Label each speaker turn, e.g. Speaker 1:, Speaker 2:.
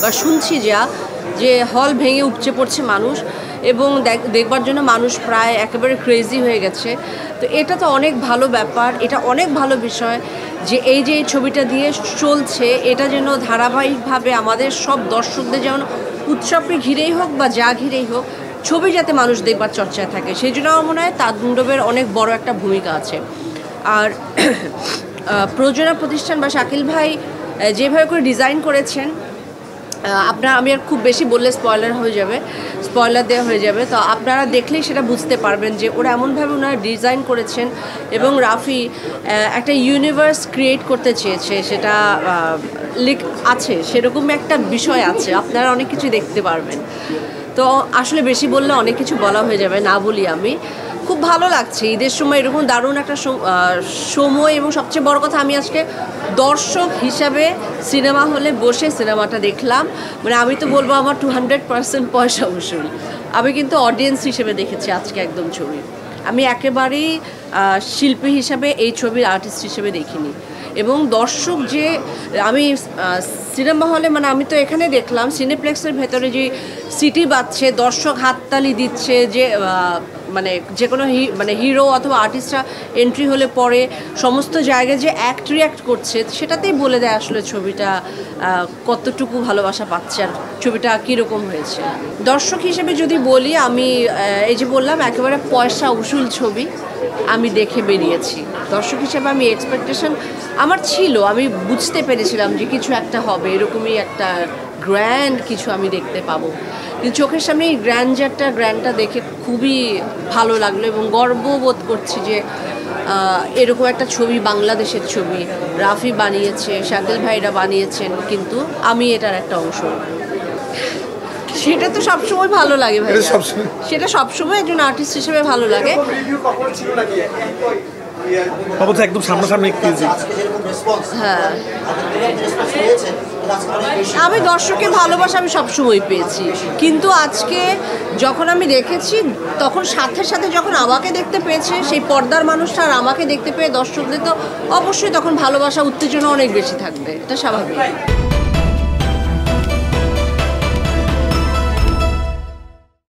Speaker 1: বা শুনছি যা যে হল ভেঙে উপচে পড়ছে মানুষ এবং দেখবার জন্য মানুষ প্রায় একেবারে ক্রেজি হয়ে গেছে। তো এটা তো অনেক ভালো ব্যাপার, এটা অনেক ভালো বিষয় যে এই ছবিটা দিয়ে চলছে, এটা যেন ধারাবাহিকভাবে আমাদের সব দর্শকদের যেমন উৎসবকে ঘিরেই হোক বা যা ঘিরেই হোক, ছবি যাতে মানুষ দেখবার চর্চায় থাকে, সেই জন্য আমার মনে হয় তাণ্ডবের অনেক বড় একটা ভূমিকা আছে। আর প্রযোজনা প্রতিষ্ঠান বা শাকিল ভাই যেভাবে করে ডিজাইন করেছেন, আমি আর খুব বেশি বললে স্পয়লার দেওয়া হয়ে যাবে, তো আপনারা দেখলেই সেটা বুঝতে পারবেন যে ওরা এমনভাবে ওনারা ডিজাইন করেছেন এবং রাফি একটা ইউনিভার্স ক্রিয়েট করতে চেয়েছে, সেটা আছে, সেরকম একটা বিষয় আছে, আপনারা অনেক কিছু দেখতে পারবেন। তো আসলে বেশি বললে অনেক কিছু বলা হয়ে যাবে, না বলি আমি। খুব ভালো লাগছে ঈদের সময় এরকম দারুণ একটা সময়, এবং সবচেয়ে বড় কথা আমি আজকে দর্শক হিসাবে সিনেমা হলে বসে সিনেমাটা দেখলাম। মানে আমি তো বলবো আমার 200% পয়সা উসুল। আমি কিন্তু অডিয়েন্স হিসেবে দেখেছি আজকে একদম ছবি, আমি একেবারেই শিল্পী হিসাবে এই ছবির আর্টিস্ট হিসেবে দেখিনি। এবং দর্শক যে আমি সিনেমা হলে, মানে আমি তো এখানে দেখলাম সিনেপ্লেক্সের ভেতরে যে সিটি বাজছে, দর্শক হাততালি দিচ্ছে, যে মানে যে কোনো হিরো অথবা আর্টিস্টরা এন্ট্রি হলে পরে সমস্ত জায়গায় যে রিয়াক্ট করছে, সেটাতেই বলে দেয় আসলে ছবিটা কতটুকু ভালোবাসা পাচ্ছে আর ছবিটা কীরকম হয়েছে। দর্শক হিসেবে যদি বলি, আমি এই যে বললাম একেবারে পয়সা উসুল ছবি আমি দেখে বেরিয়েছি। দর্শক হিসেবে আমি এক্সপেকটেশন আমার ছিল, আমি বুঝতে পেরেছিলাম যে কিছু একটা হবে, এরকমই একটা গ্র্যান্ড কিছু আমি দেখতে পাবো, কিন্তু চোখের সামনে এই গ্র্যান্ডটা দেখে খুবই ভালো লাগলো এবং গর্ববোধ করছি যে এরকম একটা ছবি, বাংলাদেশের ছবি রাফি বানিয়েছে, শাকিল ভাইরা বানিয়েছেন, কিন্তু আমি এটার একটা অংশ। সেটা তো সবসময় ভালো লাগে ভাই, সেটা সবসময় একজন আর্টিস্ট হিসেবে ভালো লাগে।
Speaker 2: একদম সামনাসামনি।
Speaker 1: হ্যাঁ, আমি দর্শকের ভালোবাসা আমি সবসময় পেয়েছি, কিন্তু আজকে যখন আমি দেখেছি তখন সাথে সাথে যখন আমাকে দেখতে পেয়েছে সেই পর্দার মানুষটা আর আমাকে দেখতে পেয়ে দর্শকদের তো অবশ্যই তখন ভালোবাসা উত্তেজনা অনেক বেশি থাকবে, এটা স্বাভাবিক।